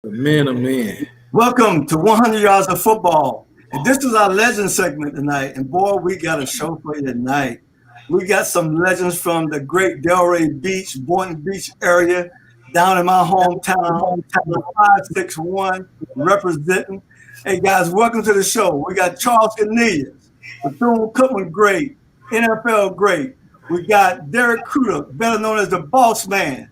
The men are men. Welcome to 100 Yards of Football. And this is our legend segment tonight. And boy, we got a show for you tonight. We got some legends from the great Delray Beach, Boynton Beach area, down in my hometown, 561, representing. Hey guys, welcome to the show. We got Charles Cornelius, Bethune Cookman great, NFL great. We got Derrick Crudup, better known as the Boss Man,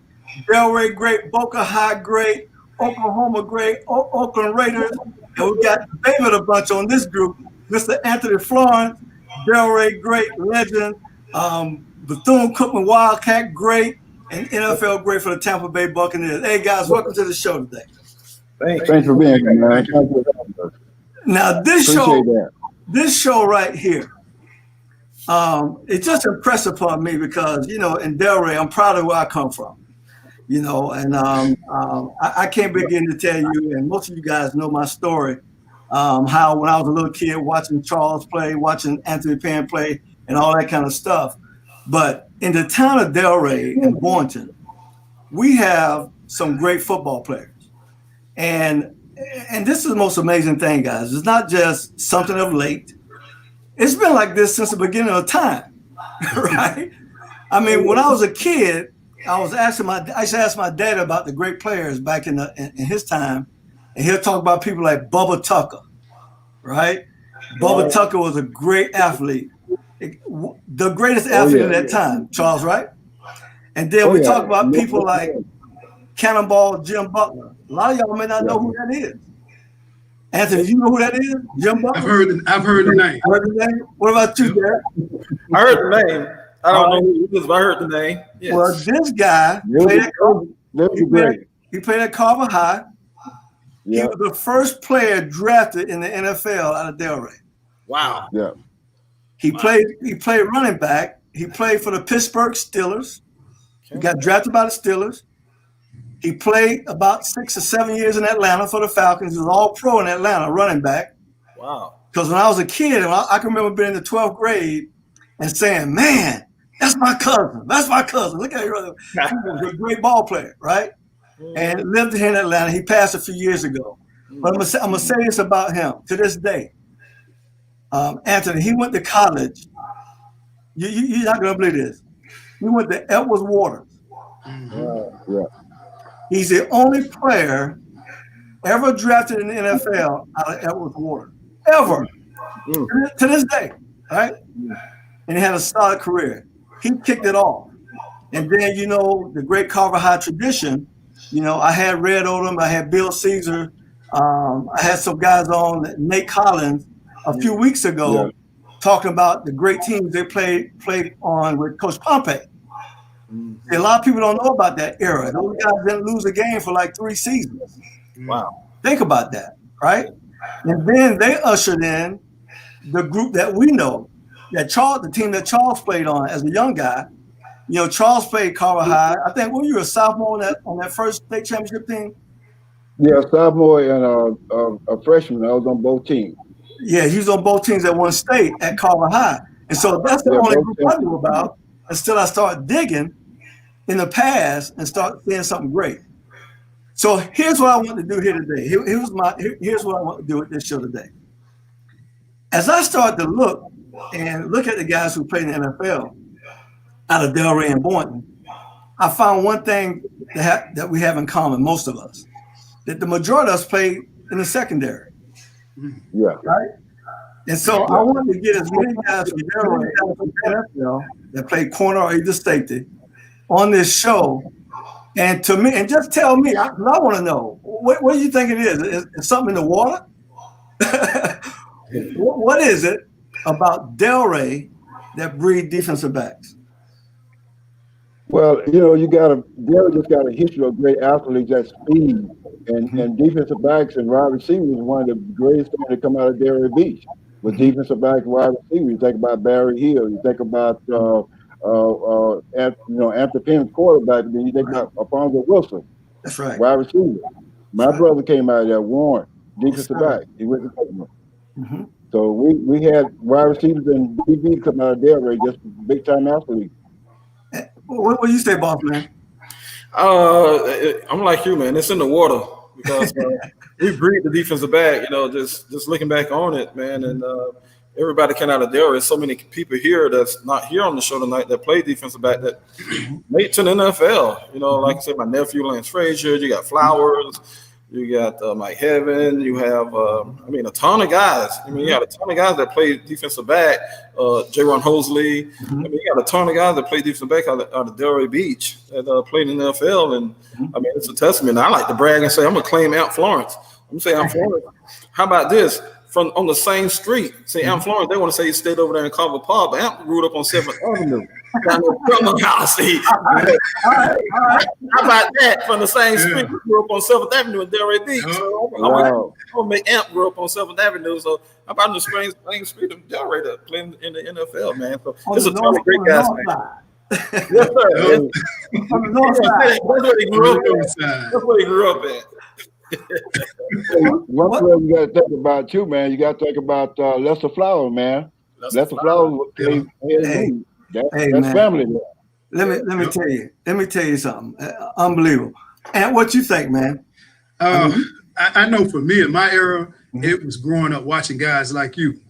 Delray great, Boca High great, Oklahoma great, Oakland Raiders, and we got David a bunch on this group, Mr. Anthony Florence, Delray great, legend, Bethune Cookman Wildcat great, and NFL great for the Tampa Bay Buccaneers. Hey guys, welcome to the show today. Thanks for being here, man. Now this show right here, it's just impressed upon me because, you know, in Delray, I'm proud of where I come from. You know, and I can't begin to tell you, and most of you guys know my story, how when I was a little kid watching Charles play, watching Anthony Penn play, and all that kind of stuff. But in the town of Delray and Boynton, we have some great football players. And this is the most amazing thing, guys. It's not just something of late. It's been like this since the beginning of time, right? I mean, when I was a kid, I used to ask my dad about the great players back in his time, and he'll talk about people like Bubba Tucker, right? Bubba Tucker was a great athlete, the greatest athlete in that time, Charles, right? And then we talk about people like Cannonball Jim Butler. A lot of y'all may not know who that is. Anthony, you know who that is? Jim Butler? I've heard the name. What about you, Dad? I heard the name. I don't know who he is, but I heard the name. Yes. Well, this guy he played at Carver High. He was the first player drafted in the NFL out of Delray. Wow. Yeah. He played running back. He played for the Pittsburgh Steelers. He got drafted by the Steelers. He played about 6 or 7 years in Atlanta for the Falcons. He was all pro in Atlanta, running back. Wow. Because when I was a kid, I can remember being in the 12th grade and saying, man, that's my cousin. That's my cousin. Look at him. He was a great ball player, right? And lived here in Atlanta. He passed a few years ago. But I'm gonna say this about him to this day. Anthony, he went to college. You're not gonna believe this. He went to Edwards Waters. He's the only player ever drafted in the NFL out of Edwards Waters. Ever. To this day, right? And he had a solid career. He kicked it off. And then, you know, the great Carver High tradition, you know, I had Red Odom, I had Bill Caesar, I had some guys on, Nate Collins, a few weeks ago, talking about the great teams they played on with Coach Pompey. See, a lot of people don't know about that era. Those guys didn't lose a game for like 3 seasons. Wow. Think about that, right? And then they ushered in the group that we know, the team that Charles played on as a young guy. You know, Charles played Carver High. I think, were you a sophomore on that first state championship team? Yeah, sophomore and a freshman. I was on both teams. Yeah, he was on both teams at one state at Carver High. And so that's the only group I knew about until I started digging in the past and start seeing something great. So here's what I want to do here today. Here's what I want to do with this show today. As I start to look at the guys who played in the NFL out of Delray and Boynton, I found one thing that we have in common, most of us, that the majority of us played in the secondary. Yeah. Right? And so I wanted to get as many guys from Delray and from the NFL that played corner or either safety on this show. And to me, and just tell me, I want to know, what do you think it is? Is something in the water? What is it about Delray that breed defensive backs? Well, you know, Delray just got a history of great athletes at speed, and defensive backs and wide receivers is one of the greatest things to come out of Derrick Beach. With defensive backs and wide receivers, you think about Barry Hill, you think about Anthony Penn's quarterback, then you think about Alfonso Wilson. That's right. Wide receiver. My brother came out of there, Warren, defensive back. He went to Cookman. Mm-hmm. So we had wide receivers and DB come out of Delray, just big time athletes. What do you say, boss man? I'm like you, man. It's in the water. because we breed the defensive back. You know, just looking back on it, man, and everybody came out of there. There's so many people here that's not here on the show tonight that play defensive back that made it to the NFL. You know, like I said, my nephew Lance Frazier. You got Flowers. You got Mike Heaven. You have, a ton of guys. You got a ton of guys that play defensive back. J-Ron Hosley. You got a ton of guys that play defensive back out of Delray Beach that played in the NFL. And, it's a testament. I like to brag and say, I'm going to claim Aunt Florence. I'm going to say Aunt Florence. How about this? From on the same street, say Aunt Florence, they want to say he stayed over there in Carver Park, but Aunt grew up on 7th Avenue. Down there, house. How about that? From the same street, we grew up on 7th Avenue in Derrick Beach. So I'm gonna make Aunt grow up on 7th Avenue. So how about the same street of Delray playing in the NFL, man? So it's a ton of great guys, man. Yes, sir. That's what he grew up in. That's what he grew up in. One player you got to think about too, man. You got to think about Lester Flowers, man. Lester Flowers plays. That's family. Let me tell you something. Unbelievable. And what you think, man? I know for me in my era, it was growing up watching guys like you.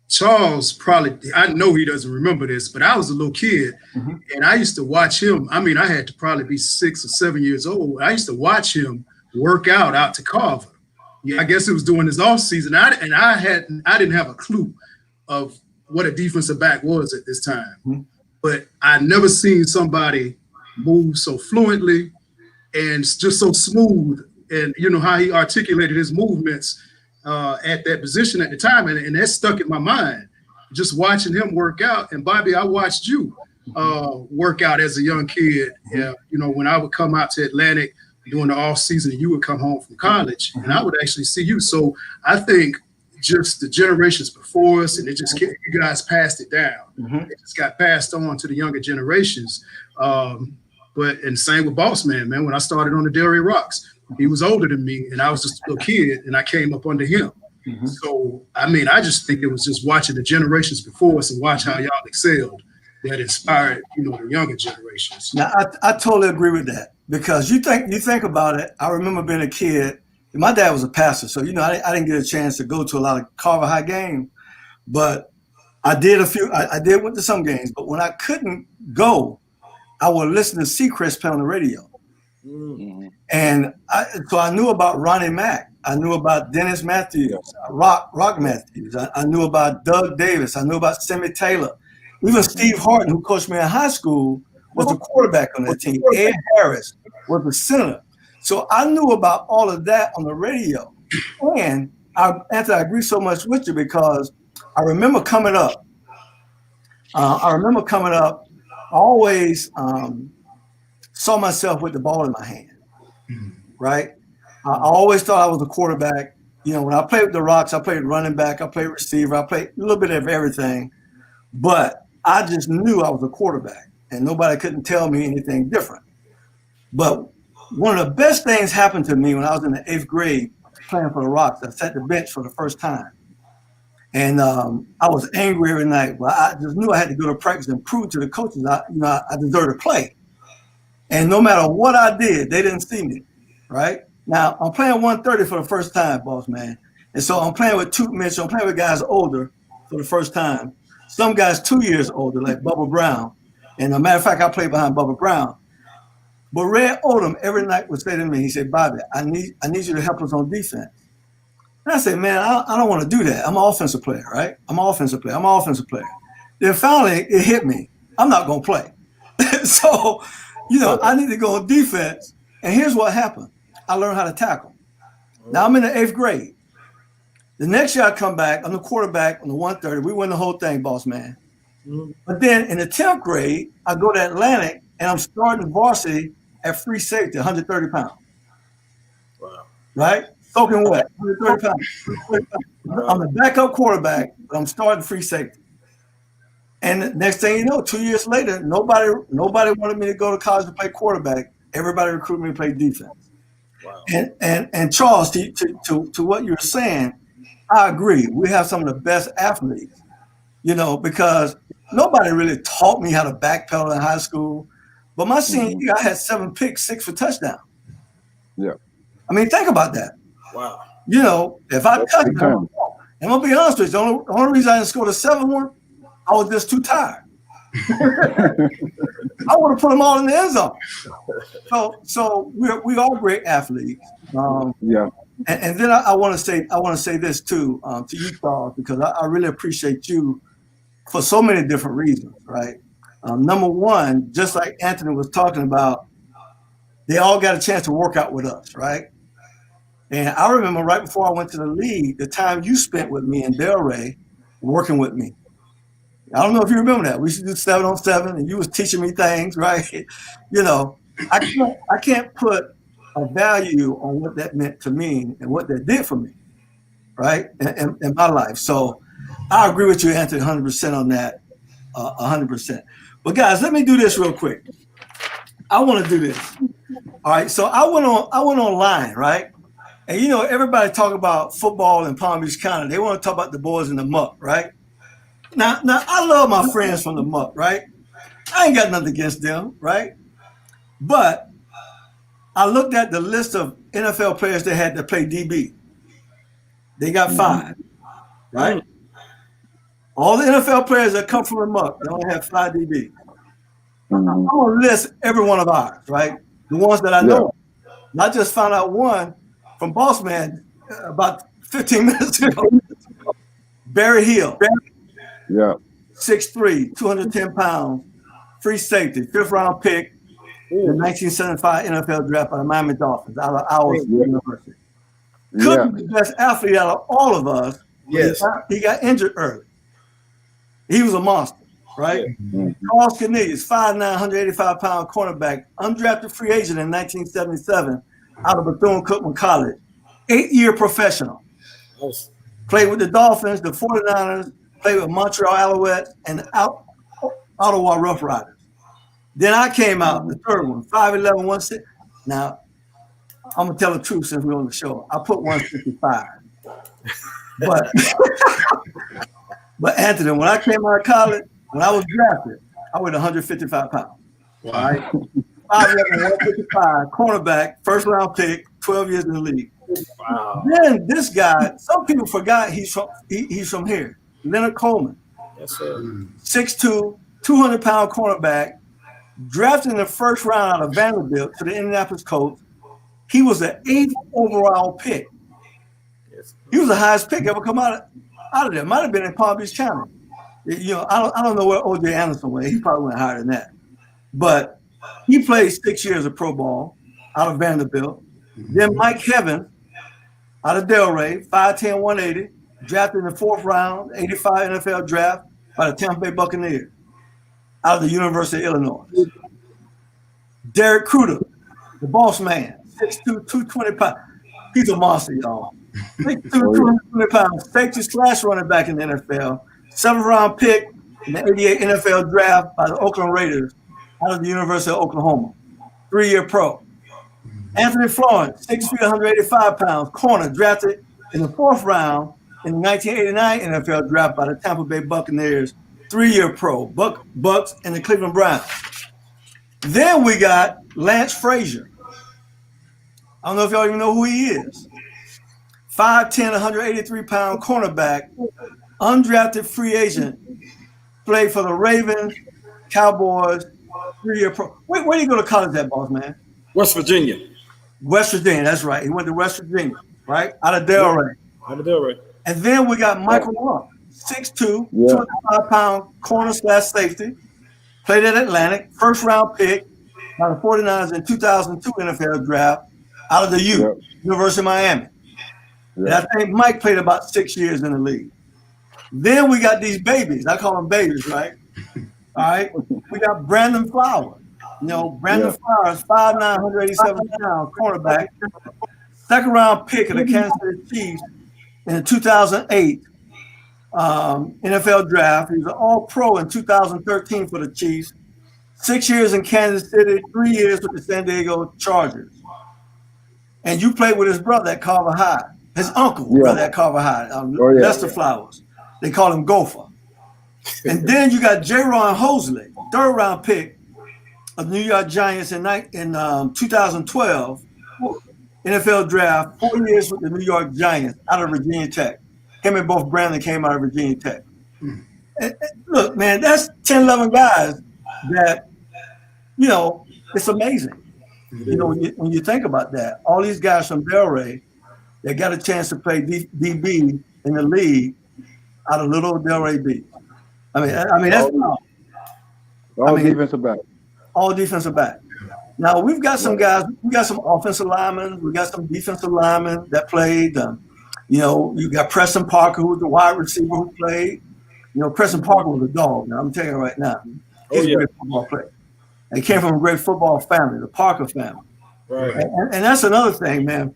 Charles probably, I know he doesn't remember this, but I was a little kid and I used to watch him. I had to probably be 6 or 7 years old. I used to watch him work out to Carver. Yeah, I guess it was during his off season. I didn't have a clue of what a defensive back was at this time, but I never seen somebody move so fluently and just so smooth. And you know how he articulated his movements at that position at the time, and that stuck in my mind. Just watching him work out, and Bobby, I watched you work out as a young kid. Yeah, when I would come out to Atlantic during the off season, you would come home from college, and I would actually see you. So I think just the generations before us, and you guys passed it down. It just got passed on to the younger generations. And same with Boss Man, man. When I started on the Delray Rocks, he was older than me, and I was just a little kid, and I came up under him. So, I just think it was just watching the generations before us and watch how y'all excelled that inspired, the younger generations. Now, I totally agree with that, because you think about it. I remember being a kid. My dad was a pastor, so, I didn't get a chance to go to a lot of Carver High games, but I did went to some games. But when I couldn't go, I would listen to Seacrest play on the radio. And so I knew about Ronnie Mack. I knew about Dennis Matthews, Rock Matthews. I knew about Doug Davis. I knew about Sammy Taylor. Even Steve Harden, who coached me in high school, was the quarterback on that team. Ed Harris was the center. So I knew about all of that on the radio. And Anthony, I agree so much with you, because I remember coming up. I always saw myself with the ball in my hand, right? I always thought I was a quarterback. When I played with the Rocks, I played running back, I played receiver, I played a little bit of everything, but I just knew I was a quarterback, and nobody couldn't tell me anything different. But one of the best things happened to me when I was in the 8th grade playing for the Rocks. I sat the bench for the first time, and I was angry every night. But I just knew I had to go to practice and prove to the coaches I deserved to play. And no matter what I did, they didn't see me, right? Now, I'm playing 130 for the first time, boss man. And so I'm playing with Toot Mitchell. I'm playing with guys older for the first time. Some guys 2 years older, like Bubba Brown. And as a matter of fact, I played behind Bubba Brown. But Red Odom every night would say to me, he said, Bobby, I need you to help us on defense. And I said, man, I don't want to do that. I'm an offensive player, right? I'm an offensive player. Then finally, it hit me. I'm not going to play. So, I need to go on defense. And here's what happened. I learned how to tackle. Now I'm in the 8th grade. The next year I come back, I'm the quarterback on the 130. We win the whole thing, boss man. But then in the 10th grade, I go to Atlantic, and I'm starting varsity at free safety, 130 pounds. Wow. Right? Soaking wet, 130 pounds. I'm the backup quarterback, but I'm starting free safety. And the next thing you know, 2 years later, nobody wanted me to go to college to play quarterback. Everybody recruited me to play defense. Wow. And Charles, to what you're saying, I agree. We have some of the best athletes, because nobody really taught me how to backpedal in high school. But my senior year, I had 7 picks, 6 for touchdown. Yeah. I mean, think about that. Wow. You know, if I touch him, I'm gonna be honest with you. The only reason I didn't score the 7th one, I was just too tired. I would have put them all in the end zone. So we all great athletes. Yeah. And then I want to say this too to you, Charles, because I really appreciate you for so many different reasons, right? Number one, just like Anthony was talking about, they all got a chance to work out with us, right? And I remember right before I went to the league, the time you spent with me and Delray working with me. I don't know if you remember that. We used to do 7-on-7, and you was teaching me things, right? You know, I can't put a value on what that meant to me and what that did for me, right, in my life. So I agree with you, Anthony, 100% on that, 100%. But guys, let me do this real quick. I want to do this. All right, so I went online, right? And you know, everybody talk about football in Palm Beach County. They want to talk about the boys in the muck, right? Now I love my friends from the muck, right? I ain't got nothing against them, right? But I looked at the list of NFL players they had to play DB. They got 5, right? All the NFL players that come from the muck, they only have 5 DB. I'm going to list every one of ours, right? The ones that I know. And I just found out one from Boss Man about 15 minutes ago. Barry Hill. Yeah. 6'3", 210 pounds, free safety, 5th round pick, the 1975 NFL draft by the Miami Dolphins out of Iowa University. Could be the best athlete out of all of us. Yes. He got injured early. He was a monster, right? Cornelius, 5'9", 185-pound cornerback, undrafted free agent in 1977 out of Bethune Cookman College. 8-year professional. Yes. Played with the Dolphins, the 49ers, played with Montreal Alouettes, and Ottawa Rough Riders. Then I came out, the third one, 5'11", 160. Now, I'm going to tell the truth since we're on the show. I put 155. But Anthony, when I came out of college, when I was drafted, I weighed 155 pounds. Wow. Right? 5'11", 155, cornerback, 1st round pick, 12 years in the league. Wow. Then this guy, some people forgot he's from here. Leonard Coleman. Yes, sir. 6'2", 200-pound cornerback, drafted in the 1st round out of Vanderbilt to the Indianapolis Colts. He was the 8th overall pick. Yes. He was the highest pick ever come out of there. Might have been in Palm Beach County. You know, I don't know where O.J. Anderson went. He probably went higher than that. But he played 6 years of pro ball out of Vanderbilt. Then Mike Evans out of Delray, 5'10", 180, drafted in the 4th round, 85 NFL draft by the Tampa Bay Buccaneers out of the University of Illinois. Derrick Crudup, the boss man, 6'2", 220 pounds. He's a monster, y'all. 6'2", 220 pounds, safety / running back in the NFL. 7th round pick in the 88 NFL draft by the Oakland Raiders out of the University of Oklahoma. 3-year pro. Anthony Florence, 6 feet, 185 pounds, corner, drafted in the 4th round in the 1989 NFL draft by the Tampa Bay Buccaneers. 3-year pro, Bucks, and the Cleveland Browns. Then we got Lance Frazier. I don't know if y'all even know who he is. 5'10", 183-pound cornerback, undrafted free agent, played for the Ravens, Cowboys, 3-year pro. Where did he go to college at, boss man? West Virginia. West Virginia, that's right. He went to West Virginia, right? Out of Delray. Out of Delray. And then we got Michael Monk, 6'2", 205-pound corner / safety, played at Atlantic, 1st round pick by the 49ers in 2002 NFL draft out of the U, University of Miami. And I think Mike played about 6 years in the league. Then we got these babies. I call them babies, right? All right. We got Brandon Flowers. You know, Brandon Flowers, 5'9", 187-pound cornerback, 2nd round pick of the Kansas City Chiefs in the 2008 NFL draft. He was an All-Pro in 2013 for the Chiefs. 6 years in Kansas City, 3 years with the San Diego Chargers. And you played with his brother at Carver High. His uncle, brother at Carver High, Lester Flowers. They call him Gopher. And then you got J-Ron Hosley, 3rd round pick of the New York Giants in 2012. NFL draft, 4 years with the New York Giants out of Virginia Tech. Him and both Brandon came out of Virginia Tech. And look, man, that's 10, 11 guys that, you know, it's amazing. You know, when you think about that, all these guys from Delray that got a chance to play DB in the league out of little Delray Beach. I mean that's all defensive back. All defensive back. Now we've got some guys. We got some offensive linemen. We got some defensive linemen that played. You know, you got Preston Parker, who was the wide receiver who played. You know, Preston Parker was a dog. Now I'm telling you right now, he's a great football player. He came from a great football family, the Parker family. Right. And that's another thing, man.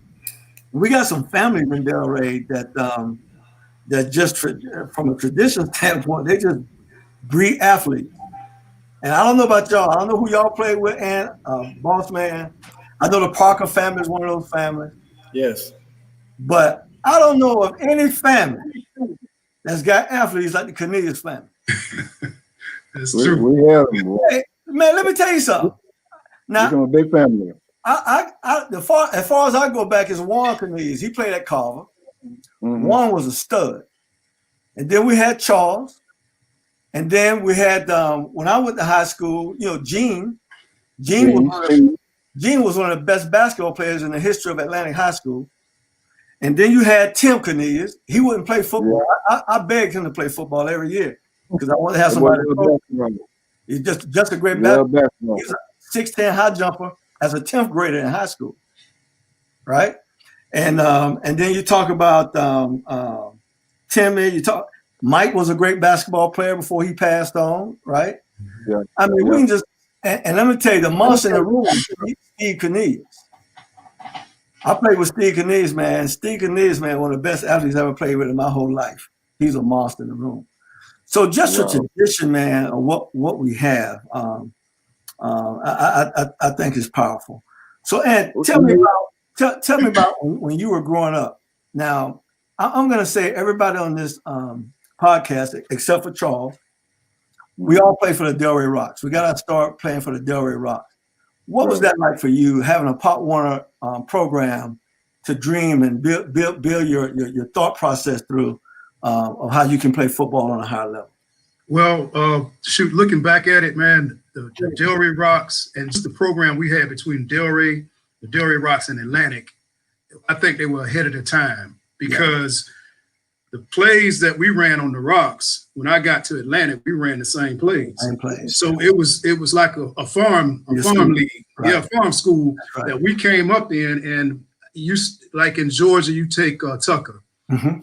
We got some families in Delray that just from a tradition standpoint, they just breed athletes. And I don't know about y'all. I don't know who y'all play with, and Boss Man. I know the Parker family is one of those families. Yes. But I don't know of any family that's got athletes like the Cornelius family. That's true. We have them. Hey, man, let me tell you something. Now, we're a big family. as far as I go back, is Juan Cornelius. He played at Carver. Juan was a stud. And then we had Charles. And then we had, when I went to high school, you know, Gene was one of the best basketball players in the history of Atlantic High School. And then you had Tim Cornelius. He wouldn't play football. Yeah. I begged him to play football every year because I wanted to have somebody to coach. He's just a great basketball. He's a 6'10" high jumper as a 10th grader in high school, right? And then you talk about Timmy. Mike was a great basketball player before he passed on, right? Yeah. I mean, we can just and let me tell you, the monster in the room is Steve Cornelius. I played with Steve Cornelius, man. Steve Cornelius, man, one of the best athletes I ever played with in my whole life. He's a monster in the room. So just a tradition, man, of what we have, I think is powerful. So, Ed, tell me about when you were growing up. Now, I'm going to say everybody on this podcast, except for Charles, we all play for the Delray Rocks. We got to start playing for the Delray Rocks. What was that like for you, having a Pop Warner program to dream and build your thought process through of how you can play football on a higher level? Well, looking back at it, man, the Delray Rocks and just the program we had between the Delray Rocks and Atlantic, I think they were ahead of the time because the plays that we ran on the Rocks, when I got to Atlantic, we ran the same plays. So it was like a farm league, farm school that we came up in. And you like in Georgia, you take Tucker,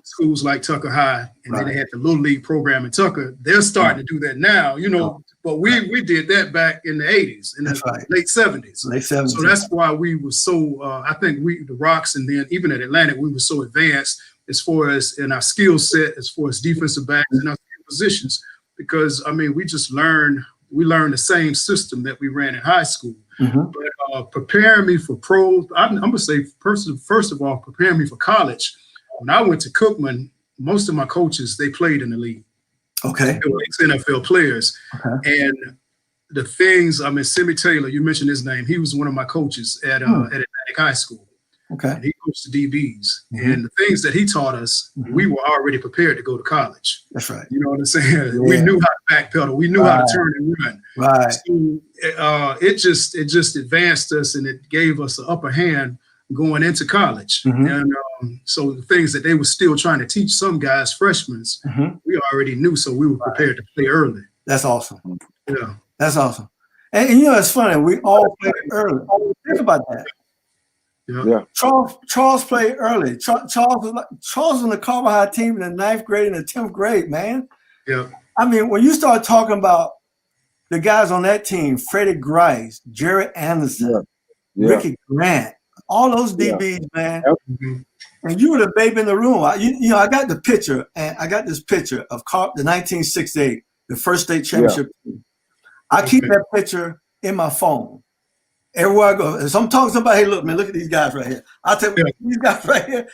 schools like Tucker High, and then they had the little league program in Tucker. They're starting to do that now, you know. But we did that back in the 80s, in the late 70s. So that's why we were so. I think the Rocks, and then even at Atlantic, we were so advanced as far as in our skill set, as far as defensive backs and our positions, because I mean we learned the same system that we ran in high school. But preparing me for pros, I'm gonna say first of all, preparing me for college. When I went to Cookman, most of my coaches, they played in the league. Okay. They were ex-NFL players. And the things, I mean, Simmy Taylor, you mentioned his name. He was one of my coaches at Atlantic High School. And he coached the DBs. And the things that he taught us, we were already prepared to go to college. That's right. You know what I'm saying? We knew how to backpedal. We knew how to turn and run. So it just advanced us, and it gave us an upper hand going into college. And so the things that they were still trying to teach some guys, freshmen, we already knew, so we were prepared to play early. That's awesome. Yeah. That's awesome. And you know, it's funny, we all played early. Think about that. Yeah. Charles played early. Charles was on the Carver High team in the 9th grade and the 10th grade, man. Yeah. I mean, when you start talking about the guys on that team, Freddie Grice, Jerry Anderson, Ricky Grant, all those DBs, man. And you were the baby in the room. I got the picture, and I got this picture of the 1968, the first state championship team. I keep that picture in my phone. Everywhere I go. If I'm talking to somebody, hey, look, man, look at these guys right here. I'll tell you, these guys right here.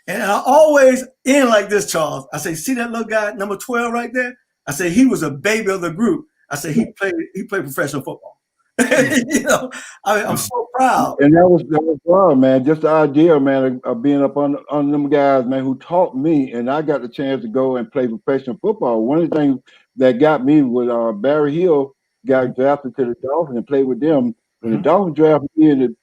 And I always end like this, Charles. I say, see that little guy, number 12 right there? I say, he was a baby of the group. I say, he played professional football. You know, I mean, I'm so proud. And that was wild, man. Just the idea, man, of being up on them guys, man, who taught me, and I got the chance to go and play professional football. One of the things that got me was Barry Hill got drafted to the Dolphins and played with them. When the Dolphins drafted me and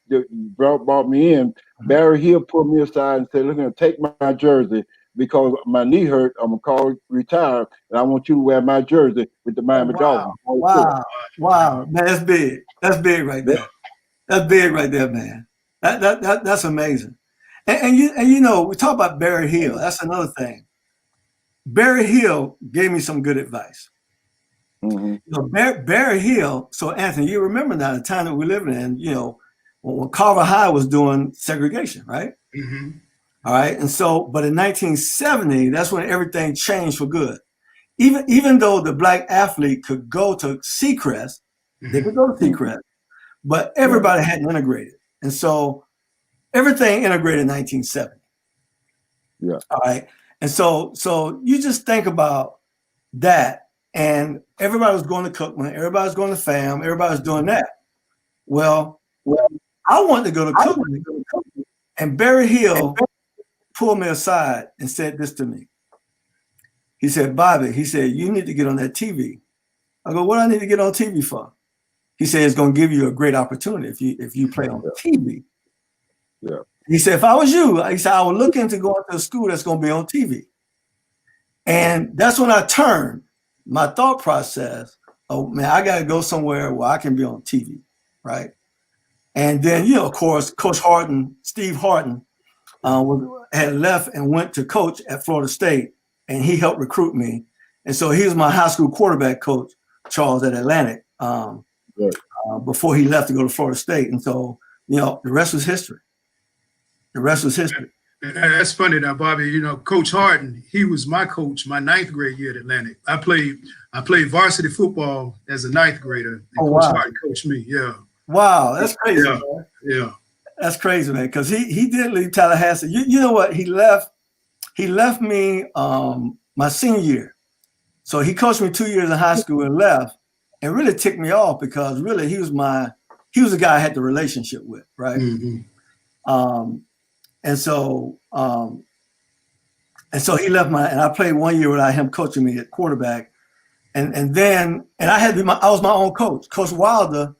brought me in, Barry Hill pulled me aside and said, "Look, I'm gonna take my jersey because my knee hurt. I'm gonna retire, and I want you to wear my jersey with the Miami Dolphins." Wow, man, that's big. That's big right there. That's big right there, man. That's amazing. And you know, we talk about Barry Hill. That's another thing. Barry Hill gave me some good advice. You know, Barry Hill. So Anthony, you remember now the time that we're living in. You know, when Carver High was doing segregation, right? All right, and so, but in 1970, that's when everything changed for good. Even though the black athlete could go to Seacrest, they could go to Seacrest, but everybody hadn't integrated. And so everything integrated in 1970. Yeah. All right. And so you just think about that. And everybody was going to Cookman, everybody was going to FAM, everybody was doing that. Well, I wanted to go to Cookman, and Barry Hill pulled me aside and said this to me. He said, "Bobby," he said, "you need to get on that TV." I go, "What do I need to get on TV for?" He said, "It's going to give you a great opportunity if you play on TV." Yeah. He said, "If I was you," he said, "I would look into going to a school that's going to be on TV." And that's when I turned my thought process. Oh man, I got to go somewhere where I can be on TV, right? And then, you know, of course, Coach Harden, Steve Harden, had left and went to coach at Florida State, and he helped recruit me. And so he was my high school quarterback coach, Charles, at Atlantic, before he left to go to Florida State. And so, you know, the rest was history. The rest was history. That's funny now, Bobby. You know, Coach Harden, he was my coach my 9th grade year at Atlantic. I played varsity football as a 9th grader, and Coach Harden coached me. Yeah. Wow, that's crazy. Yeah. Man. Yeah. That's crazy, man. Because he did leave Tallahassee. You know what? He left me my senior year. So he coached me 2 years in high school and left, and really ticked me off because really he was the guy I had the relationship with, right? And so he left and I played 1 year without him coaching me at quarterback. And then I was my own coach. Coach Wilder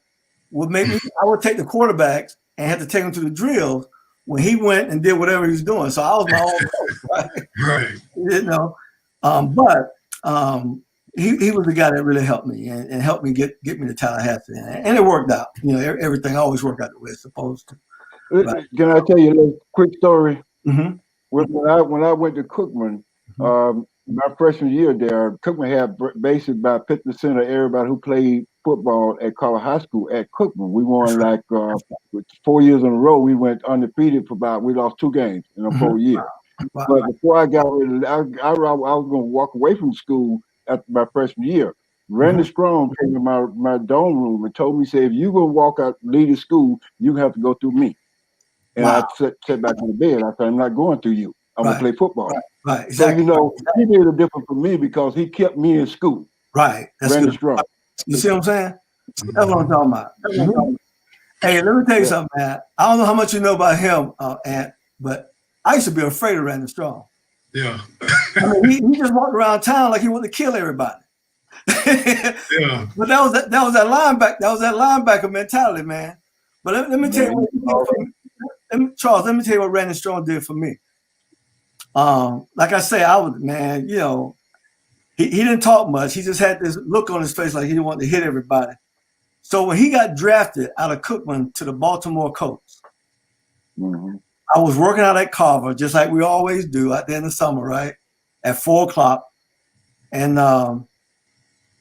would I would take the quarterbacks and had to take them to the drills when he went and did whatever he was doing. So I was my own coach, right? Right. You know, but he was the guy that really helped me and helped me get me to Tallahassee. And it worked out. You know, everything always worked out the way it's supposed to. Right. Can I tell you a little quick story? When I went to Cookman, my freshman year there, Cookman had basically about 50% of everybody who played football at Carver High School at Cookman. We won like 4 years in a row. We went undefeated we lost 2 games in a 4 year. Wow. But before I got ready, I was going to walk away from school after my freshman year. Randy Strong came to my dorm room and told me, "Say, if you're going to walk out, leave the school, you have to go through me." And I sat back in the bed. I said, "I'm not going through you. I'm going to play football." Right. Exactly. So, you know, he made a difference for me because he kept me in school. Right. That's Randy good. Strong. You see what I'm saying? That's what I'm talking about. Hey, let me tell you something, man. I don't know how much you know about him, Ant, but I used to be afraid of Randy Strong. Yeah. I mean, he just walked around town like he wanted to kill everybody. Yeah. But that was that linebacker. That was that linebacker mentality, man. But let me tell you what he did for me. Charles, let me tell you what Randy Strong did for me. Like I say, you know, he didn't talk much. He just had this look on his face like he wanted to hit everybody. So when he got drafted out of Cookman to the Baltimore Colts, I was working out at Carver, just like we always do out there in the summer, right? At 4:00. And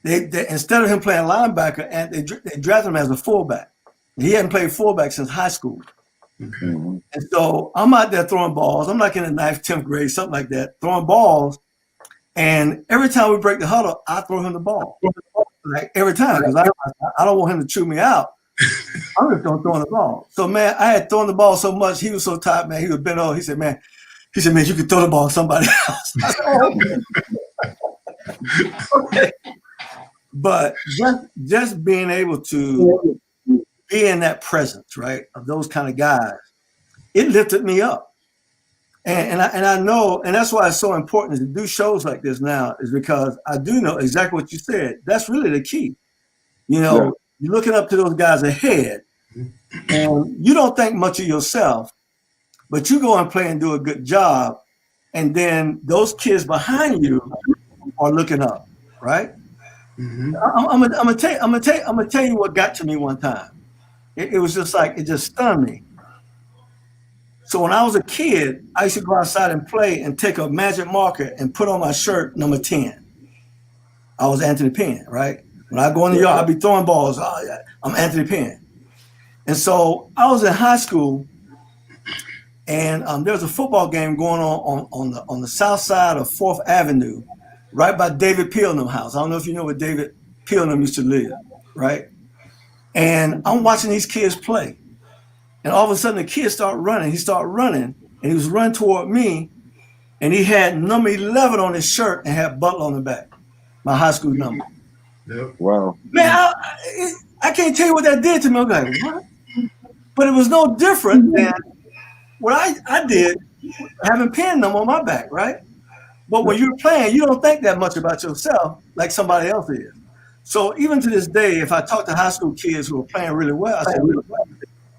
they instead of him playing linebacker, and they drafted him as a fullback. He hadn't played fullback since high school. And so I'm out there throwing balls. I'm like in the 9th, 10th grade, something like that, throwing balls. And every time we break the huddle, I throw him the ball. Like every time, because I don't want him to chew me out. I'm just going to throw him the ball. So, man, I had thrown the ball so much. He was so tired, man. He was bent over. He said, man, you can throw the ball to somebody else. I said, oh, okay. But just being able to being that presence, right, of those kind of guys, it lifted me up. And I know, and that's why it's so important to do shows like this now, is because I do know exactly what you said. That's really the key. You're looking up to those guys ahead, and you don't think much of yourself, but you go and play and do a good job, and then those kids behind you are looking up, right? Mm-hmm. I'm gonna tell you what got to me one time. It was just like, it just stunned me. So when I was a kid, I used to go outside and play and take a magic marker and put on my shirt number 10. I was Anthony Penn, right? When I go in the yard, I'd be throwing balls. Oh, yeah, I'm Anthony Penn. And so I was in high school, and there was a football game going on the south side of 4th Avenue, right by David Peelnam's house. I don't know if you know where David Peelnam used to live, right? And I'm watching these kids play. And all of a sudden, the kid started running. He started running, and he was running toward me, and he had number 11 on his shirt and had Butler on the back, my high school number. Yep. Wow. Man, I can't tell you what that did to me. I'm like, what? But it was no different than what I did having Penn number on my back, right? But when you're playing, you don't think that much about yourself like somebody else is. So even to this day, if I talk to high school kids who are playing really well, I say,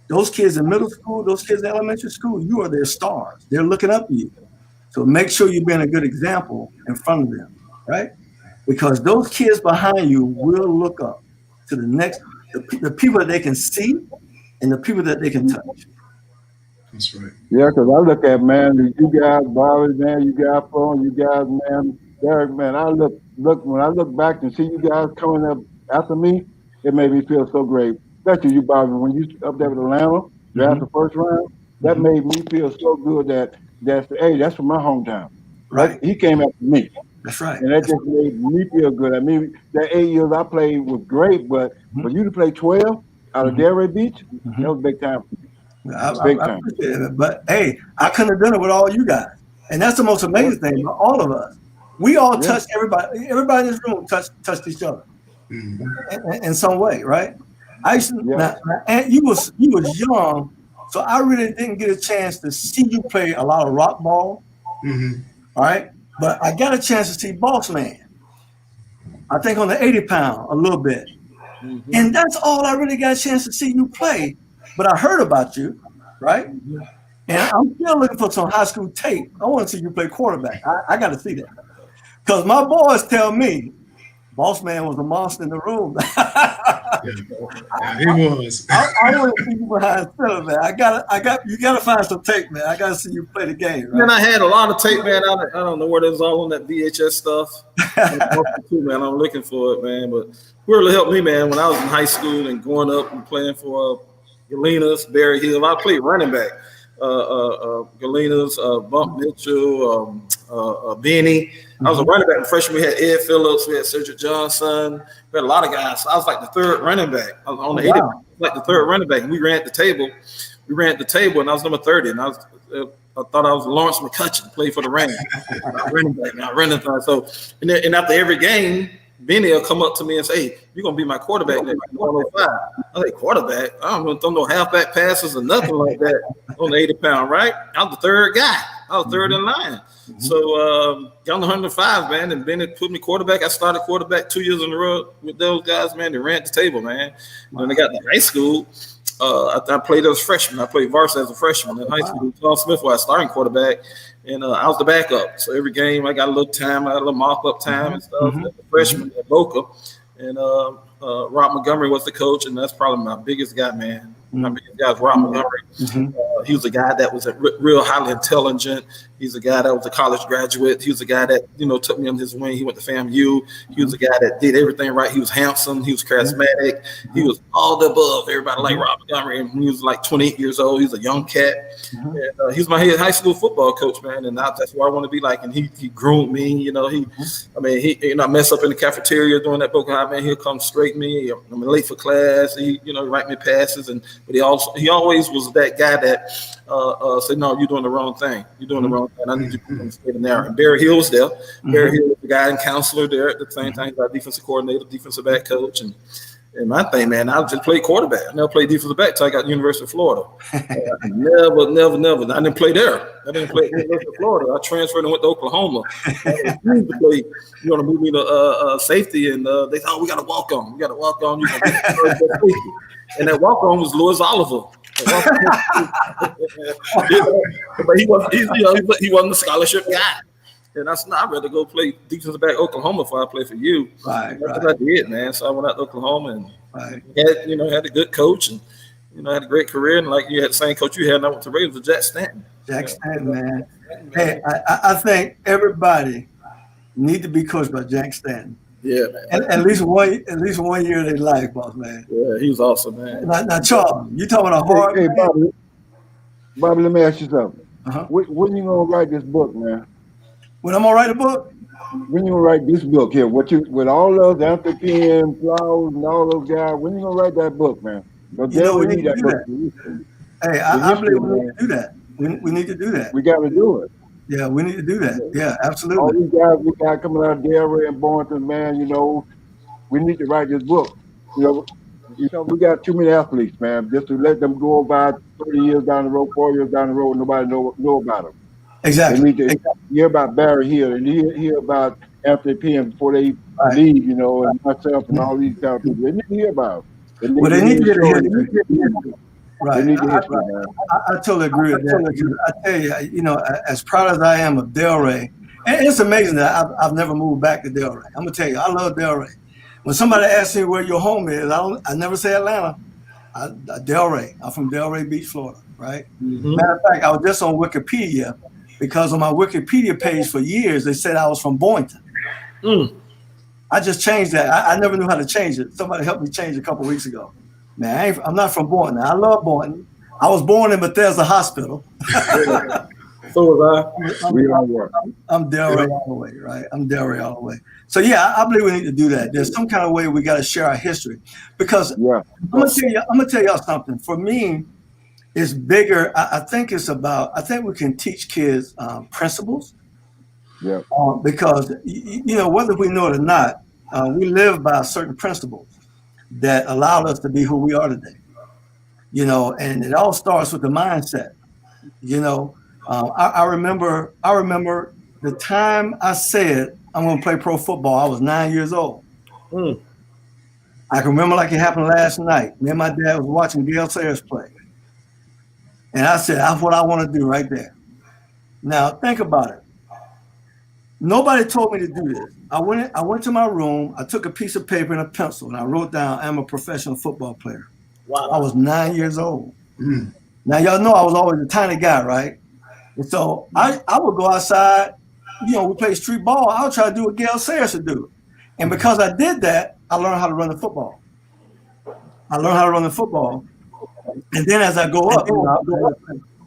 those kids in middle school, those kids in elementary school, you are their stars. They're looking up to you. So make sure you're being a good example in front of them, right? Because those kids behind you will look up to the people that they can see and the people that they can touch. That's right. Yeah, because I look at, man, you guys, Bobby, man, you guys, Florence, you guys, man, Derrick, man, when I look back and see you guys coming up after me, it made me feel so great. Especially you, Bobby, when you up there with Atlanta, after the first round, that made me feel so good that's from my hometown. Right. He came after me. That's right. And that just made me feel good. I mean, that 8 years I played was great, but for you to play 12 out of Delray Beach, that was big time for me. I appreciate it. But hey, I couldn't have done it with all you guys. And that's the most amazing thing about all of us. We all touched everybody. Everybody in this room touched each other in some way, right? I used to, and you was young, so I really didn't get a chance to see you play a lot of rock ball. All right, but I got a chance to see Boss Man. I think on the 80-pound a little bit, and that's all I really got a chance to see you play. But I heard about you, right? And I'm still looking for some high school tape. I want to see you play quarterback. I got to see that because my boys tell me Boss Man was a monster in the room. Yeah, he was. I want to see you behind center, man. You gotta find some tape, man. I gotta see you play the game. Right? Man, I had a lot of tape, man. I don't know where it was all on that VHS stuff. Man, I'm looking for it, man. But really helped me, man, when I was in high school and growing up and playing for Galenas, Barry Hill. I played running back. Galenas, Bump Mitchell, Benny. I was a running back. Freshman, we had Ed Phillips, we had Cedric Johnson, we had a lot of guys. So I was like the third running back. I was on the 80, like the third running back. And we ran at the table. And I was number 30. And I thought I was Lawrence McCutcheon, played for the Rams. Running back, not running back. So, and after every game, Benny will come up to me and say, "Hey, you're gonna be my quarterback next 105." I was like, "Quarterback? I don't want to throw no halfback passes or nothing like that on the 80-pound, right?" I was the third guy. I was third in line. So got on the 105, man, and Benny put me quarterback. I started quarterback 2 years in a row with those guys, man. They ran at the table, man. When I got to high school, I played as a freshman. I played varsity as a freshman in high school. Tom Smith was starting quarterback, and I was the backup. So every game I got a little time, I got a little mop-up time and stuff. As a freshman at Boca, and Rob Montgomery was the coach, and that's probably my biggest guy, man. My biggest guy is Rob Montgomery. He was a guy that was real highly intelligent. He's a guy that was a college graduate. He was a guy that, took me under his wing. He went to FAMU. He was a guy that did everything right. He was handsome. He was charismatic. He was all the above. Everybody liked Rob Montgomery. And he was like 28 years old. He was a young cat. And he was my high school football coach, man. And that's what I want to be like. And he groomed me. I mess up in the cafeteria doing that Boca High, man. He'll come straight me. I'm late for class. He, write me passes. But he always was that guy that said, "No, you're doing the wrong thing. You're doing the wrong thing. I need you to come straight in there." And Barry Hill was there. Barry Hill was the guy and counselor there at the same time. He's our defensive coordinator, defensive back coach, and And my thing, man, I just played quarterback. I never played defensive back until I got to University of Florida. Never. I didn't play there. I didn't play at University of Florida. I transferred and went to Oklahoma. I refused to play. You want to move me to safety, and they thought, we got to walk on. We got to walk on. You know, and that walk on was Louis Oliver. But he wasn't a scholarship guy. And I said, I'd rather go play defensive back Oklahoma before I play for you. Right. That's what I did, man. So I went out to Oklahoma and had a good coach and had a great career. And like you had the same coach you had, and I went to Raiders with Jack Stanton. Jack Stanton, man. Hey, I think everybody need to be coached by Jack Stanton. Yeah, man. At least 1 year of their life, boss man. Yeah, he was awesome, man. Now Charles, you talking about a hard Hey, Bobby, let me ask you something. Uh-huh. When you gonna write this book, man? When I'm gonna write a book? When you gonna write this book here? With all those Anthony P. Flowers and all those guys, when you gonna write that book, man? We need to do that. Hey, I believe we need to do that. We need to do that. We got to do it. Yeah, we need to do that. Yeah, absolutely. All these guys we got coming out of Delray and Boynton, man, we need to write this book. We got too many athletes, man, just to let them go by 30 years down the road, 4 years down the road, nobody know about them. Exactly. They need to hear about Barry Hill and hear about Anthony P. before they leave, and myself and all these guys. They need to hear about them. They need to get a history. Right. They need to history, man. I totally agree with that. Because I tell you, as proud as I am of Delray, and it's amazing that I've never moved back to Delray. I'm gonna tell you, I love Delray. When somebody asks me where your home is, I never say Atlanta. Delray. I'm from Delray Beach, Florida. Right. Mm-hmm. Matter of fact, I was just on Wikipedia because on my Wikipedia page for years they said I was from Boynton. I just changed that. I never knew how to change it. Somebody helped me change it a couple of weeks ago. Man, I'm not from Boynton. I love Boynton. I was born in Bethesda Hospital. So was I. I'm Delray all the way, right? I'm Delray all the way. So yeah, I believe we need to do that. There's some kind of way we got to share our history, because I'm gonna tell y'all something. For me, it's bigger. I think we can teach kids principles. Yeah. Because whether we know it or not, we live by certain principles that allowed us to be who we are today. And it all starts with the mindset. I remember the time I said I'm going to play pro football. I was 9 years old. I can remember like it happened last night. Me and my dad was watching Gale Sayers play. And I said, that's what I want to do right there. Now, think about it. Nobody told me to do this. I went to my room. I took a piece of paper and a pencil, and I wrote down, I'm a professional football player. Wow. I was 9 years old. Now, y'all know I was always a tiny guy, right? And so I would go outside. We play street ball. I would try to do what Gale Sayers would do. And because I did that, I learned how to run the football. And then as I go up, I'll go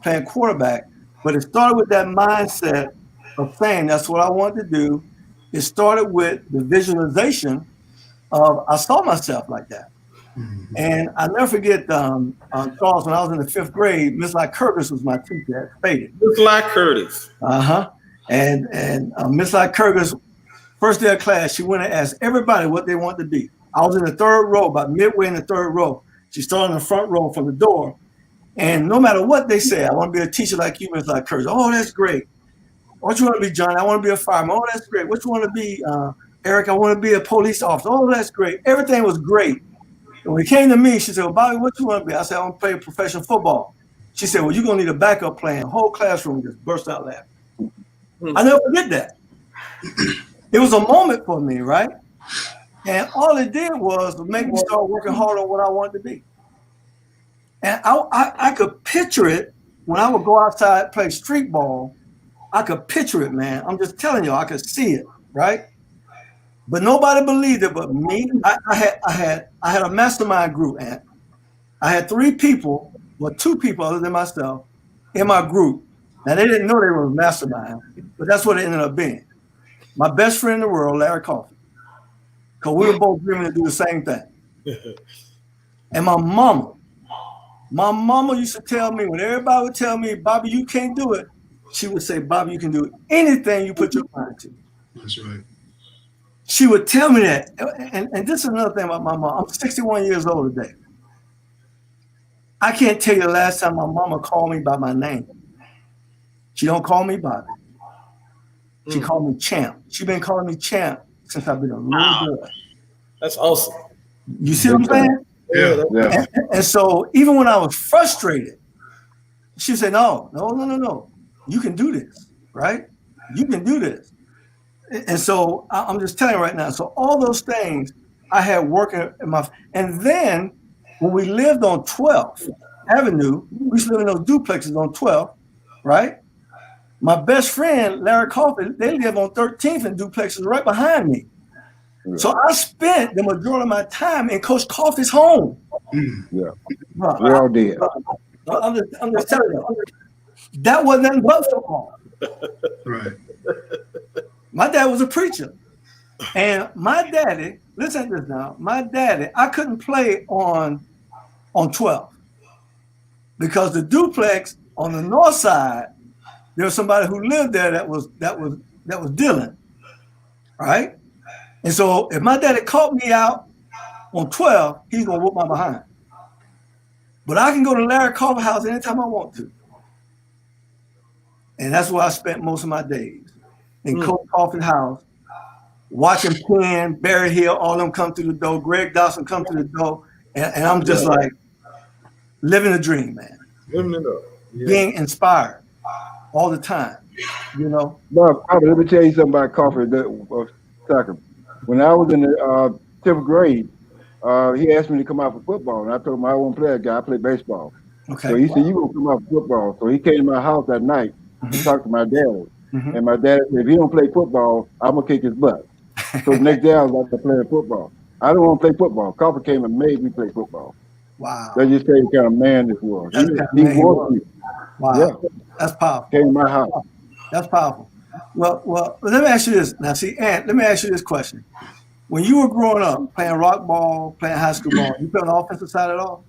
playing quarterback. But it started with that mindset of saying that's what I wanted to do. It started with the visualization of I saw myself like that. And I never forget, Charles, when I was in the 5th grade, Miss Curtis was my teacher at Faded. Miss Curtis. And Miss Curtis, first day of class, she went and asked everybody what they wanted to be. I was in the 3rd row, about midway in the 3rd row. She started in the front row from the door. And no matter what they said, I want to be a teacher like you, Miss Curtis. Oh, that's great. What you want to be, Johnny? I want to be a fireman. Oh, that's great. What you want to be, Eric? I want to be a police officer. Oh, that's great. Everything was great. And when it came to me, she said, well, Bobby, what you want to be? I said, I want to play professional football. She said, well, you're going to need a backup plan. The whole classroom just burst out laughing. I never forget that. It was a moment for me, right? And all it did was make me start working hard on what I wanted to be. And I could picture it when I would go outside, play street ball. I could picture it, man. I'm just telling you, I could see it, right? But nobody believed it but me. I had a mastermind group, and I had 3 people, well, 2 people other than myself, in my group. Now, they didn't know they were a mastermind, but that's what it ended up being. My best friend in the world, Larry Coffey, because we were both driven to do the same thing. And my mama used to tell me, when everybody would tell me, Bobby, you can't do it, she would say, Bobby, you can do anything you put your mind to. That's right. she would tell me that. And this is another thing about my mom. I'm 61 years old today. I can't tell you the last time my mama called me by my name. She don't call me Bobby. She called me Champ. She's been calling me Champ since I've been a little boy. That's awesome. You see what I'm saying? Yeah. And so even when I was frustrated, she said, no. You can do this, right? You can do this. And so I'm just telling you right now. So all those things I had working in my, and then when we lived on 12th Avenue, we used to live in those duplexes on 12th, right? My best friend, Larry Coffey, they live on 13th and duplexes right behind me. Yeah. So I spent the majority of my time in Coach Coffey's home. Yeah, we all did. I'm just telling you, that wasn't nothing but football. Right. My dad was a preacher. And my daddy, listen to this now, my daddy, I couldn't play on 12 because the duplex on the north side, there was somebody who lived there that was dealing, right? And so if my daddy caught me out on 12, he's gonna whoop my behind. But I can go to Larry Coffey's house anytime I want to. And that's where I spent most of my days, in Coach Coffey's house, watching Penn, Barry Hill, all of them come through the door, Greg Dawson come through the door, and I'm just like living a dream, man. Living it up. Yeah. Being inspired all the time, you know. Bob, let me tell you something about Coffey. When I was in the 10th grade, he asked me to come out for football, and I told him I won't play that guy. I play baseball. Okay. So he said, "You gonna come out for football?" So he came to my house that night and talked to my dad. And my dad said, "If he don't play football, I'm gonna kick his butt." So the next day I was out there playing football. I don't want to play football. Coffey came and made me play football. Wow. That just tells you kind of man this was. He wanted me. Wow. Yeah. That's powerful. Came to my house. That's powerful. Well, let me ask you this. Now, see, Ant, let me ask you this question. When you were growing up, playing rock ball, playing high school ball, you played on the offensive side at all?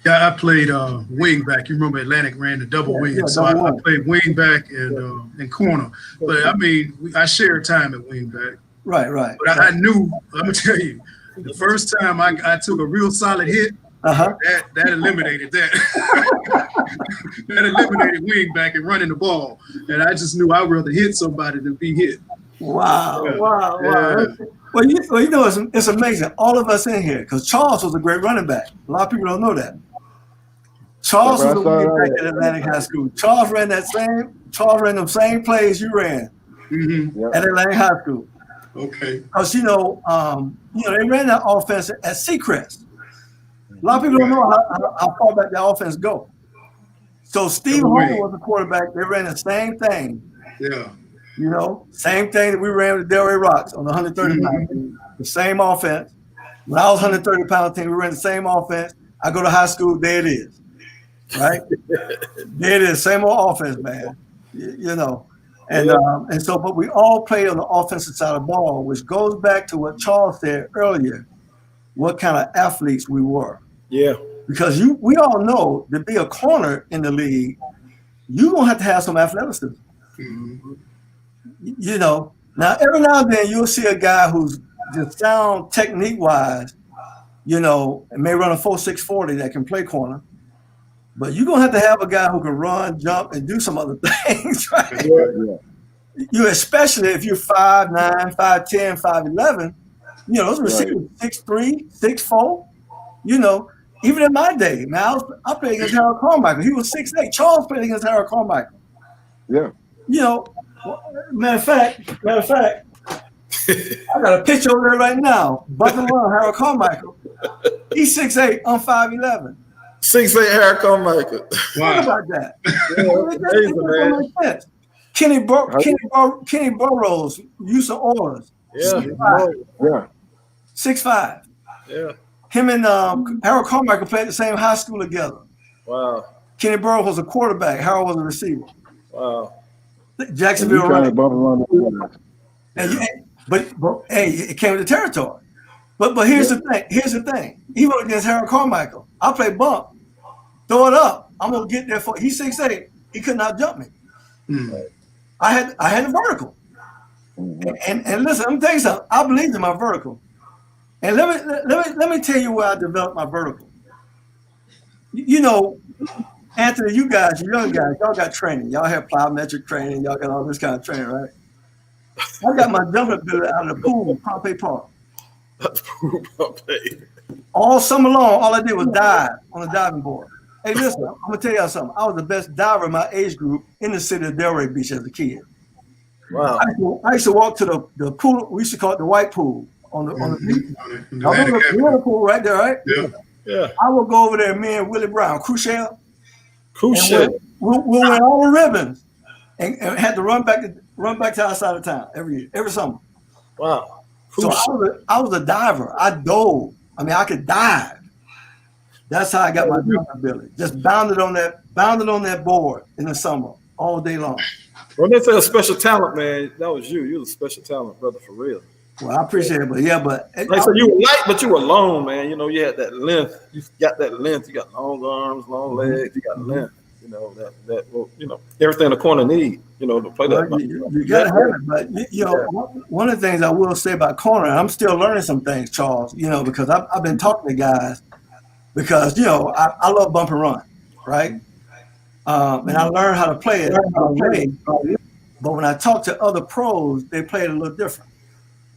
Yeah, I played wing back. You remember Atlantic ran the double wing, so I played wing back and corner. But I mean, I shared time at wing back. Right. But I knew. I'm gonna tell you, the first time I took a real solid hit, that eliminated that. That eliminated wing back and running the ball, and I just knew I'd rather hit somebody than be hit. Wow. Well, you know, it's amazing. All of us in here, because Charles was a great running back. A lot of people don't know that. Charles was a running back at Atlantic High School. Charles ran the same plays you ran at Atlantic High School. Okay. Because they ran that offense at Seacrest. A lot of people don't know how far back the offense go. So Steve Homer was the quarterback. They ran the same thing. Yeah. You know, same thing that we ran with Delray Rocks on the 130 pound team. The same offense. When I was 130 pound team, we ran the same offense. I go to high school, there it is. Right? There it is, same old offense, man. You know. And so, but we all played on the offensive side of the ball, which goes back to what Charles said earlier, what kind of athletes we were. Yeah. Because we all know to be a corner in the league, you're going to have some athleticism. You know, now every now and then you'll see a guy who's just sound technique-wise, you know, and may run a 4.6 40 that can play corner. But you're going to have a guy who can run, jump, and do some other things, right? Yeah. You, especially if you're 5'9", 5'10", 5'11", you know, those receivers 6'3", 6'4", you know. Even in my day, man, I played against Harold Carmichael. He was 6'8". Charles played against Harold Carmichael. Yeah. You know, matter of fact, I got a picture over there right now. Butler Run, Harold Carmichael. He's 6'8", I'm 5'11". 6'8" Harold Carmichael. Wow. Think about that. It doesn't make sense. Kenny Burroughs, Houston Oilers. Yeah. 6'5". Yeah. Him and Harold Carmichael played at the same high school together. Wow. Kenny Burroughs was a quarterback. Harold was a receiver. Wow. Jacksonville running. But hey, it came with the territory. But here's the thing. Here's the thing. He went against Harold Carmichael. I play bump. Throw it up. I'm gonna get there for. He's 6'8". He could not jump me. I had the vertical. And listen, I'm tell you something. I believe in my vertical. And let me tell you where I developed my vertical. You know, Anthony, you guys, you young guys, y'all got training. Y'all have plyometric training. Y'all got all this kind of training, right? I got my jumping ability out of the pool in Pompey Park. All summer long, all I did was dive on the diving board. Hey, listen, I'm gonna tell y'all something. I was the best diver in my age group in the city of Delray Beach as a kid. Wow. I used to walk to the pool. We used to call it the white pool on the beach. I remember the pool right there, right? Yeah. I would go over there, me and Willie Brown, Crucial. Crucial. We'll win all the ribbons and had to run back to outside of town every summer. Wow. So I was a diver. I dove. I mean, I could dive. That's how I got my diving ability. Just bounded on that board in the summer all day long. When they say a special talent, man, that was you. You was a special talent, brother, for real. Well, I appreciate it, but yeah, like so you were light, but you were long, man. You know, you had that length. You got that length. You got long arms, long legs. You got length. You know that. Well, you know everything the corner need. You know to play that. You gotta have it, but you know one of the things I will say about corner, and I'm still learning some things, Charles. You know, because I've been talking to guys because you know I love bump and run, right? And I learned how to play it. But when I talk to other pros, they play it a little different.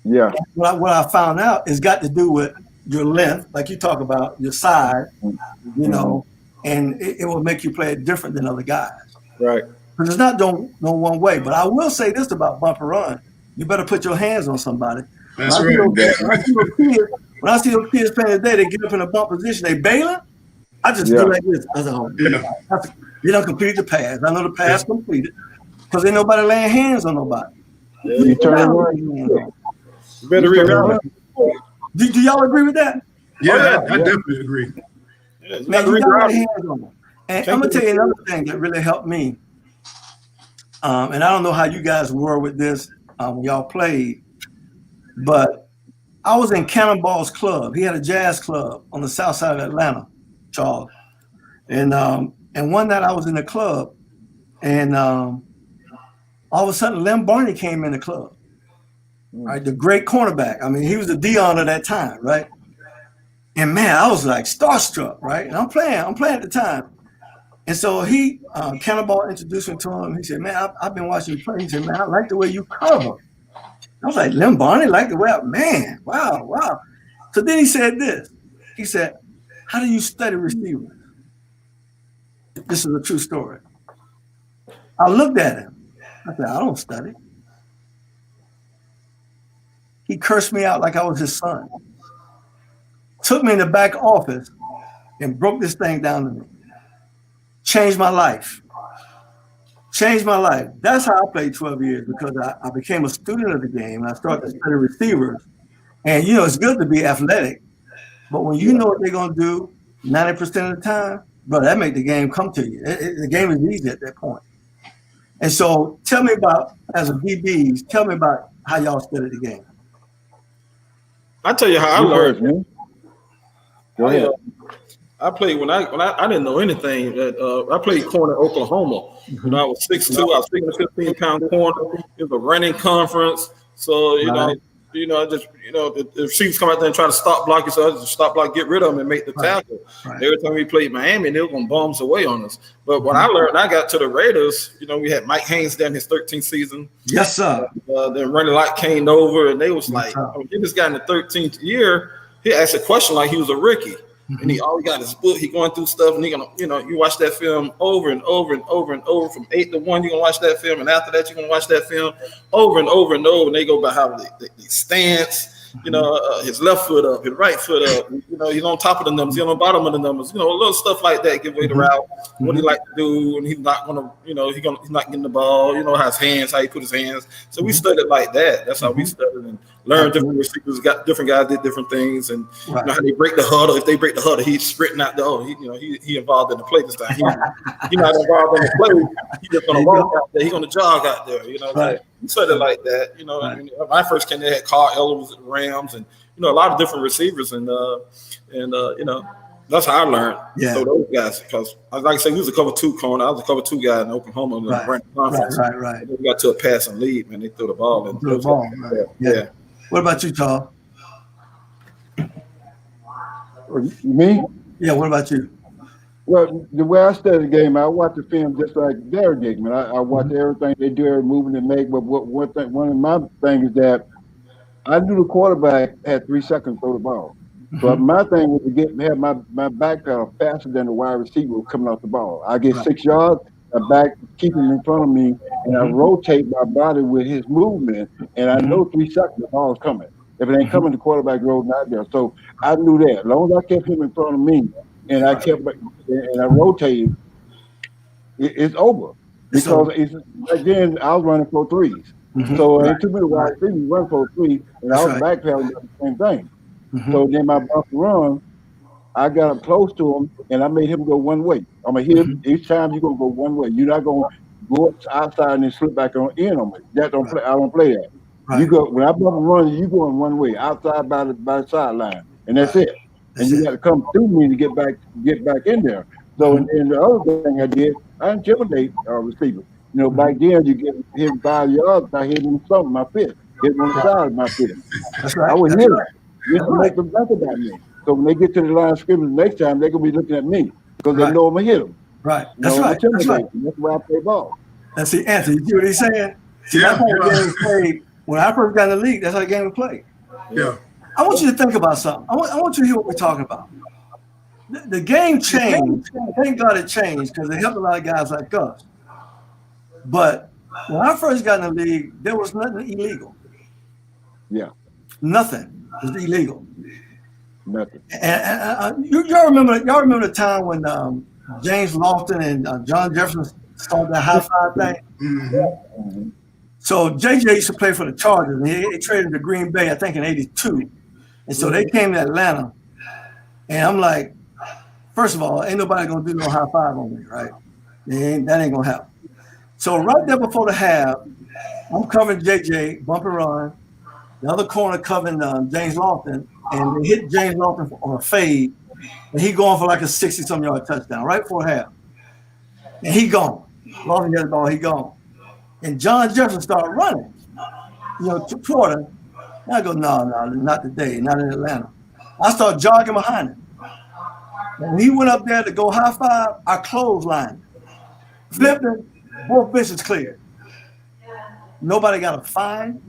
Yeah. What I found out is got to do with your length, like you talk about, your size, you know, and it will make you play it different than other guys. Right. Because it's not no one way. But I will say this about bump and run. You better put your hands on somebody. That's right. When I see those kids playing today, they get up in a bump position, they bailing. I just do like this. I said, you don't complete the pass. I know the pass completed because ain't nobody laying hands on nobody. Yeah. You turn around. Do y'all agree with that? Yeah, I definitely agree. Yeah, man, you got my hands on them. And I'm gonna tell you another thing that really helped me. And I don't know how you guys were with this when y'all played, but I was in Cannonball's club. He had a jazz club on the south side of Atlanta, Charles. And one night I was in the club, and all of a sudden Lem Barney came in the club. Right, the great cornerback. I mean, he was the Dion of that time, right? And man, I was like starstruck, right? And I'm playing at the time. And so Cannonball introduced me to him. He said, man, I've been watching you play. He said, man, I like the way you cover. I was like, Lem Barney, like the way man, wow. So then he said this. He said, how do you study receivers? This is a true story. I looked at him. I said, I don't study. He cursed me out like I was his son. Took me in the back office and broke this thing down to me. Changed my life. That's how I played 12 years because I became a student of the game and I started to study receivers. And, you know, it's good to be athletic, but when you know what they're going to do 90% of the time, bro, that make the game come to you. The game is easy at that point. And so tell me about, as a DBs, tell me about how y'all study the game. I tell you how I learned. Man. Go ahead. I played when I didn't know anything. I played corner in Oklahoma. When I was 6'2", I was 15-pound corner. It was a running conference, so the receivers come out there and try to stop block you. So I just stop block, get rid of them, and make the tackle. Right. Every time we played Miami, they were going to bomb us away on us. But when I learned, I got to the Raiders. You know, we had Mike Haynes down his 13th season. Yes, sir. Then Running Light came over, and they was like, this guy in the 13th year, he asked a question like he was a rookie. And he always got his book. He going through stuff, and he gonna, you watch that film over and over and over and over from 8 to 1. You're gonna watch that film, and after that, you're gonna watch that film over and over and over. And they go by how they stance. His left foot up, his right foot up. He's on top of the numbers, he's on the bottom of the numbers. Little stuff like that. Give away the route. What he like to do, and he's not gonna, he's not getting the ball. How his hands, how he put his hands. So we studied like that. That's how we studied and learned different receivers. Got different guys did different things, and how they break the huddle. If they break the huddle, he's sprinting out the. He involved in the play this time. He's not involved in the play. He's just gonna walk out there. He's gonna jog out there. We studied like that. When I first came there, had Carl Eller was at the Rams, and a lot of different receivers, and That's how I learned. Yeah. So those guys, because like I said, he was a cover 2 corner. I was a cover 2 guy in Oklahoma in the Brandon Conference. Right. And then we got to a passing lead, man. They threw the ball in. Yeah. What about you, Charles? Me? Yeah, what about you? Well, the way I study the game, I watch the film just like Derrick did, man. I watch everything they do, every movement they make. But one of my things is that I knew the quarterback had 3 seconds to throw the ball. So my thing was to have my back pedal faster than the wide receiver coming off the ball. I get 6 yards, I back keep him in front of me, and I rotate my body with his movement, and I know 3 seconds the ball's coming. If it ain't coming, the quarterback rolls not there. So I knew that. As long as I kept him in front of me, and I rotated, it's over. Because again, I was running 4-3s. So ain't too many wide receivers run 4-3, and I was backpedaling the same thing. So then my bump run, I got up close to him, and I made him go one way. I'm gonna hit him each time. You're gonna go one way. You're not gonna go outside and then slip back in on me. That don't play. I don't play that. You go when I bump and run, you going one way, outside by the sideline, and that's it. And you got to come through me to get back in there. So and the other thing I did, I intimidate receivers. You know, back then you get him 5 yards, I hit him something, my fist, hit him on the side of my fist. That's right. I would hit him. Just to make them think about me. So when they get to the line of scrimmage next time, they're gonna be looking at me because they know I'm gonna hit them. Right. That's right. That's right. That's why I play ball. And see, Anthony, you see what he's saying? See, that's how the game was played. When I first got in the league, that's how the game was played. Yeah. I want you to think about something. I want you to hear what we're talking about. The game changed. Thank God it changed because it helped a lot of guys like us. But when I first got in the league, there was nothing illegal. Yeah. Nothing was illegal. Nothing. And y'all remember the time when James Lofton and John Jefferson started that high five thing? So JJ used to play for the Chargers, and he traded to Green Bay, I think, in '82. And so they came to Atlanta, and I'm like, first of all, ain't nobody gonna do no high five on me, right? That ain't gonna happen. So right there before the half, I'm covering JJ, bump and run. The other corner covering James Lofton, and they hit James Lofton on a fade, and he going for like a 60-some yard touchdown right before half. And he gone. Lofton got the ball, he gone. And John Jefferson started running, toward him. And I go, no, not today, not in Atlanta. I started jogging behind him. And when he went up there to go high five, I clotheslined. Flipped him, both benches cleared. Nobody got a fine.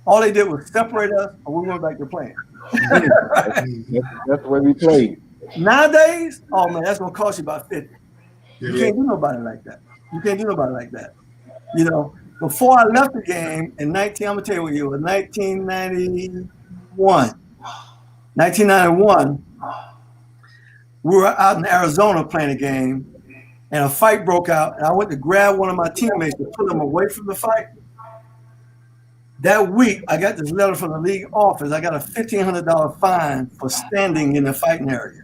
All they did was separate us, and we went back to playing. That's the way we played. Nowadays, oh man, that's gonna cost you about 50. You can't do nobody like that. Before I left the game in I'm gonna tell you what year it was, 1991. 1991, we were out in Arizona playing a game, and a fight broke out, and I went to grab one of my teammates to pull him away from the fight. That week, I got this letter from the league office. I got a $1,500 fine for standing in the fighting area.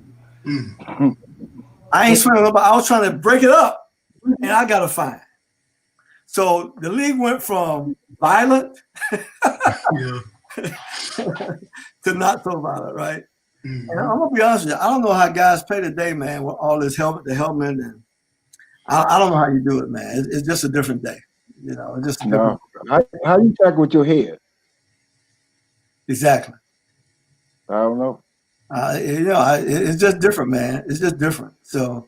I ain't swearing nobody. I was trying to break it up, and I got a fine. So the league went from violent to not so violent, right? And I'm gonna be honest with you. I don't know how guys play today, man, with all this helmet, and I don't know how you do it, man. It's just a different day. It's just a different day. How you tackle with your head? Exactly. I don't know. It's just different, man. It's just different. So,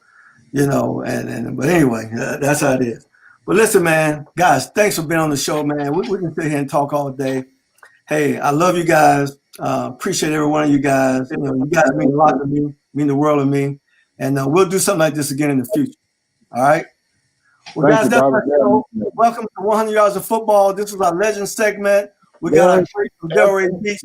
but anyway, that's how it is. But listen, man, guys, thanks for being on the show, man. We can sit here and talk all day. Hey, I love you guys. Appreciate every one of you guys. You guys mean a lot to me, mean the world to me. And we'll do something like this again in the future. All right? Well, guys, that's our show. Welcome to 100 Yards of Football. This was our legend segment. We got our great from Delray Beach,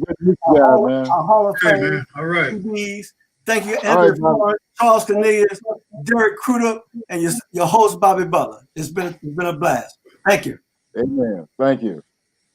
our Hall of Fame. All right. TVs. Thank you, Anthony Florence, Charles Cornelius, Derrick Crudup, and your host, Bobby Butler. It's been a blast. Thank you. Amen. Thank you.